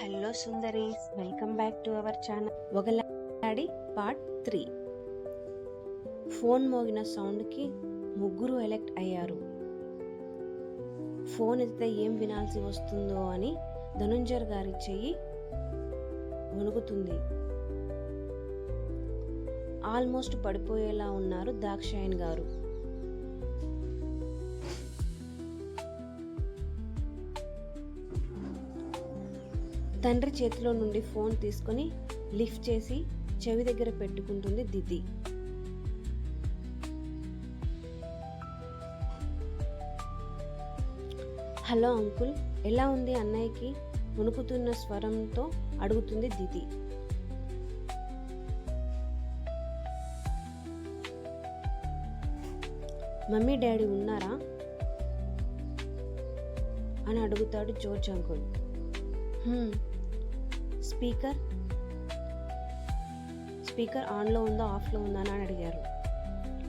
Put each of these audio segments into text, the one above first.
Hello సుందరీస్, welcome back to our channel. ఒకలాడి part 3. Phone మోగిన సౌండ్కి ముగ్గురు ఎలెక్ట్ అయ్యారు. ఫోన్ ఎత్తితే ఏం వినాల్సి వస్తుందో అని ధనుంజర్ గారి చెయ్యి వణుకుతుంది. ఆల్మోస్ట్ పడిపోయేలా ఉన్నారు దాక్షాయణి గారు. తండ్రి చేతిలో నుండి ఫోన్ తీసుకొని లిఫ్ట్ చేసి చెవి దగ్గర పెట్టుకుంటుంది దితి. హలో అంకుల్, ఎలా ఉంది అన్నయ్యకి? వణుకుతున్న స్వరంతో అడుగుతుంది దితి. మమ్మీ డాడీ ఉన్నారా అని అడుగుతాడు జోర్జ్ అంకుల్. స్పీకర్ ఆన్లో ఉందా ఆఫ్లో ఉందా అని అడిగారు.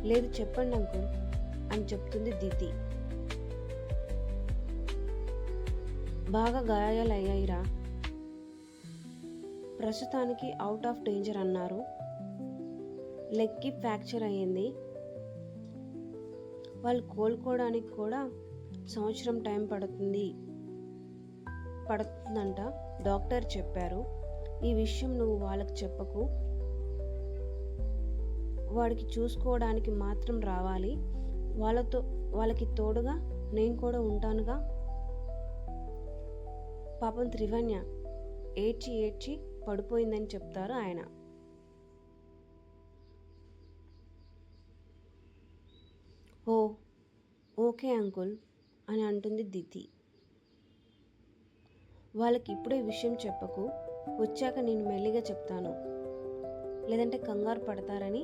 లేదు చెప్పండి అంకుల్ అని చెప్తుంది దితి. బాగా గాయాలయ్యాయిరా? ప్రస్తుతానికి అవుట్ ఆఫ్ డేంజర్ అన్నారు. లెగ్కి ఫ్రాక్చర్ అయ్యింది. వాళ్ళు కోలుకోవడానికి కూడా సంవత్సరం టైం పడుతుందంట డాక్టర్ చెప్పారు. ఈ విషయం నువ్వు వాళ్ళకి చెప్పకు. వాడికి చూసుకోవడానికి మాత్రం రావాలి. వాళ్ళకి తోడుగా నేను కూడా ఉంటానుగా. పాపం త్రివణ్య ఏడ్చి పడిపోయిందని చెప్తారు ఆయన. ఓకే అంకుల్ అని అంటుంది దితి. వాళ్ళకి ఇప్పుడే విషయం చెప్పకు, వచ్చాక నేను మెల్లిగా చెప్తాను, లేదంటే కంగారు పడతారని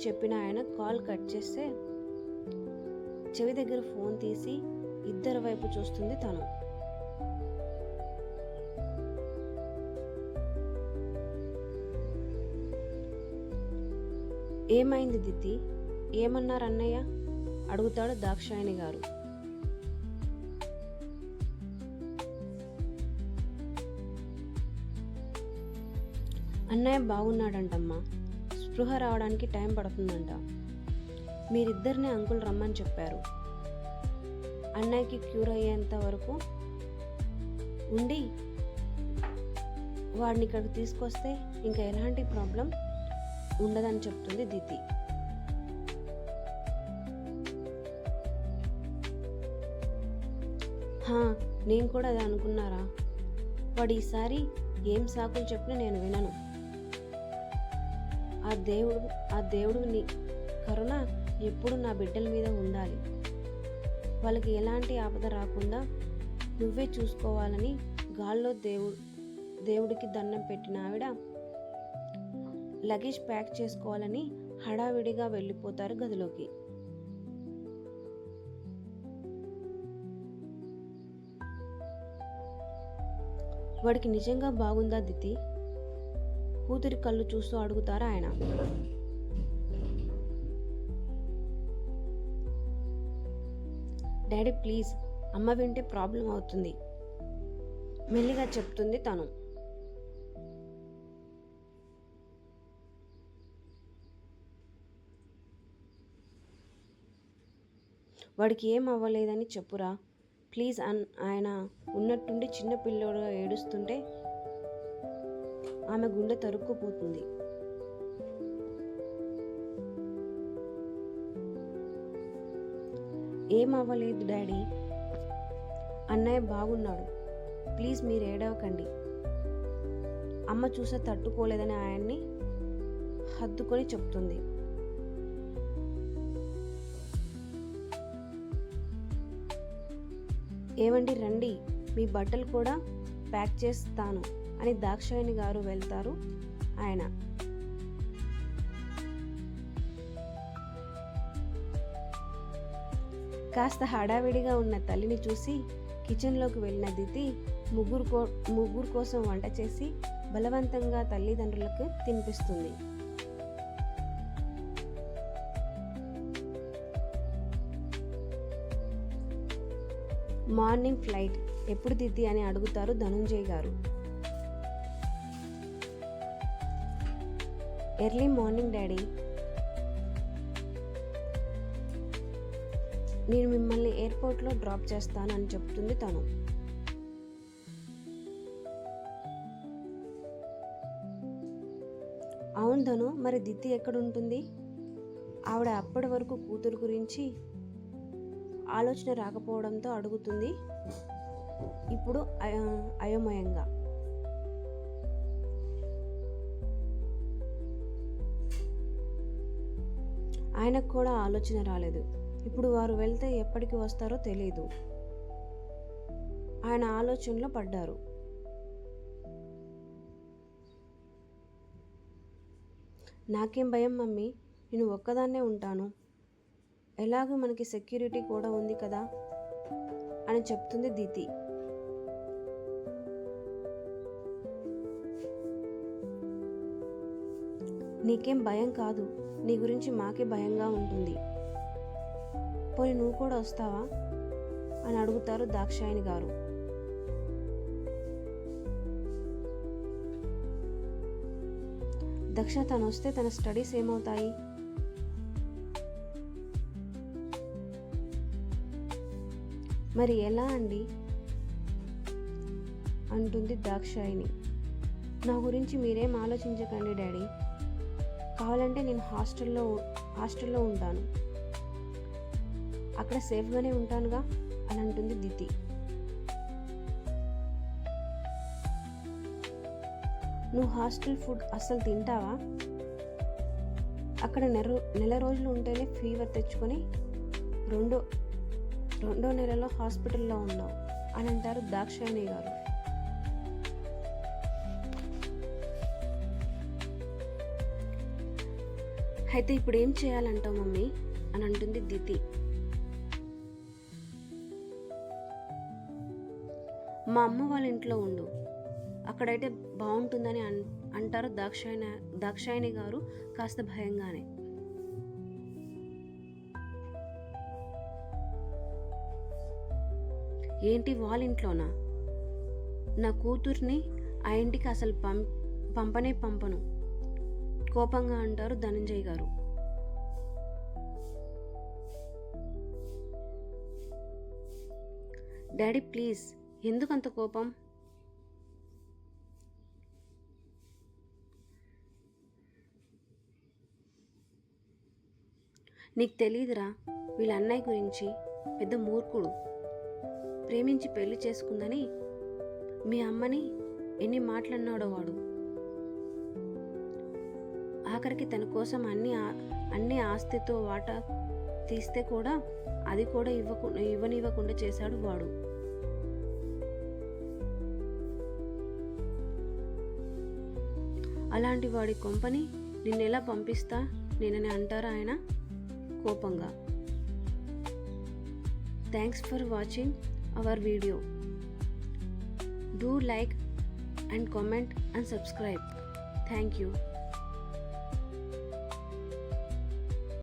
చెప్పిన ఆయన కాల్ కట్ చేస్తే చెవి దగ్గర ఫోన్ తీసి ఇద్దరి వైపు చూస్తుంది తను. ఏమైంది దితి? ఏమన్నారు అన్నయ్య అడుగుతాడు దాక్షాయణి గారు. అన్నయ్య బాగున్నాడంటమ్మా, స్పృహ రావడానికి టైం పడుతుందంట. మీరిద్దరిని అంకుల్ రమ్మని చెప్పారు. అన్నయ్యకి క్యూర్ అయ్యేంత వరకు ఉండి వాడిని ఇక్కడికి తీసుకొస్తే ఇంకా ఎలాంటి ప్రాబ్లం ఉండదని చెప్తుంది దితి. నేను కూడా అది అనుకున్నారా? వాడు ఈసారి ఏం సాకులు చెప్పినా నేను వినను. ఆ దేవుడు నీ కరుణ ఎప్పుడు నా బిడ్డల మీద ఉండాలి. వాళ్ళకి ఎలాంటి ఆపద రాకుండా నువ్వే చూసుకోవాలని గాల్లో దేవుడికి దండం పెట్టిన ఆవిడ లగేజ్ ప్యాక్ చేసుకోవాలని హడావిడిగా వెళ్ళిపోతారు గదిలోకి. వాడికి నిజంగా బాగుందా దితి? కూతురి కళ్ళు చూస్తూ అడుగుతారా ఆయన. డాడీ ప్లీజ్, అమ్మ వింటే ప్రాబ్లం అవుతుంది మెల్లిగా చెప్తుంది తను. వాడికి ఏం అవ్వలేదని చెప్పురా ప్లీజ్ ఆయన ఉన్నట్టుండి చిన్న పిల్లోడుగా ఏడుస్తుంటే ఆమె గుండె తరుక్కుపోతుంది. ఏం అవ్వలేదు డాడీ, అన్నయ్య బాగున్నాడు, ప్లీజ్ మీరు ఏడవకండి. అమ్మ చూసే తట్టుకోలేదని ఆయన్ని హత్తుకొని చెప్తుంది. ఏమండి రండి, మీ బట్టలు కూడా ప్యాక్ చేస్తాను అని దాక్షాయణి గారు వెళ్తారు ఆయన. కాస్త హడావిడిగా ఉన్న తల్లిని చూసి కిచెన్లోకి వెళ్ళిన దితి ముగ్గురు కోసం వంట చేసి బలవంతంగా తల్లిదండ్రులకు తినిపిస్తుంది. మార్నింగ్ ఫ్లైట్ ఎప్పుడు దిద్ది అని అడుగుతారు ధనుంజయ్ గారు. ఎర్లీ మార్నింగ్ డాడీ, నేను మిమ్మల్ని ఎయిర్పోర్ట్లో డ్రాప్ చేస్తాను అని చెప్తుంది తను. అవును ధను, మరి దిత్తి ఎక్కడుంటుంది? ఆవిడ అప్పటి వరకు కూతురు గురించి ఆలోచన రాకపోవడంతో అడుగుతుంది ఇప్పుడు అయోమయంగా. ఆయనకు కూడా ఆలోచన రాలేదు. ఇప్పుడు వారు వెళ్తే ఎప్పటికి వస్తారో తెలియదు. ఆయన ఆలోచనలో పడ్డారు. నాకేం భయం మమ్మీ, నేను ఒక్కదాన్నే ఉంటాను, ఎలాగూ మనకి సెక్యూరిటీ కూడా ఉంది కదా అని చెప్తుంది దితి. నీకేం భయం కాదు, నీ గురించి మాకే భయంగా ఉంటుంది. పోనీ నువ్వు కూడా వస్తావా అని అడుగుతారు దాక్షాయణి గారు. దక్ష తను వస్తే తన స్టడీస్ ఏమవుతాయి? మరి ఎలా అండి అంటుంది దాక్షాయిని. నా గురించి మీరేం ఆలోచించకండి డాడీ, కావాలంటే నేను హాస్టల్లో ఉంటాను, అక్కడ సేఫ్గానే ఉంటానుగా అని అంటుంది దితి. నువ్వు హాస్టల్ ఫుడ్ అస్సలు తింటావా? అక్కడ నెల రోజులు ఉంటేనే ఫీవర్ తెచ్చుకొని రెండో నెలలో హాస్పిటల్లో ఉన్నావు అని అంటారు దాక్షాయణి గారు. అయితే ఇప్పుడు ఏం చేయాలంటావు మమ్మీ అని అంటుంది దితి. మా అమ్మ వాళ్ళ ఇంట్లో ఉండు, అక్కడైతే బాగుంటుందని అంటారు దాక్షాయణి గారు కాస్త భయంగానే. ఏంటి వాళ్ళ ఇంట్లోనా? నా కూతుర్ని ఆ ఇంటికి అసలు పంపను కోపంగా అంటారు ధనంజయ్ గారు. డాడీ ప్లీజ్, ఎందుకంత కోపం? నీకు తెలీదురా, వీళ్ళ అన్నయ్య గురించి పెద్ద మూర్ఖుడు, ప్రేమించి పెళ్లి చేసుకుందని మీ అమ్మని ఎన్ని మాటలన్నాడో వాడు. ఆఖరికి తన కోసం అన్ని ఆస్తితో వాటా తీస్తే కూడా అది కూడా ఇవ్వనివ్వకుండా చేశాడు వాడు. అలాంటి వాడి కొంపని నిన్నెలా పంపిస్తా నేనని అంటారా ఆయన కోపంగా. Thanks for watching our video. Do like and comment and subscribe. Thank you.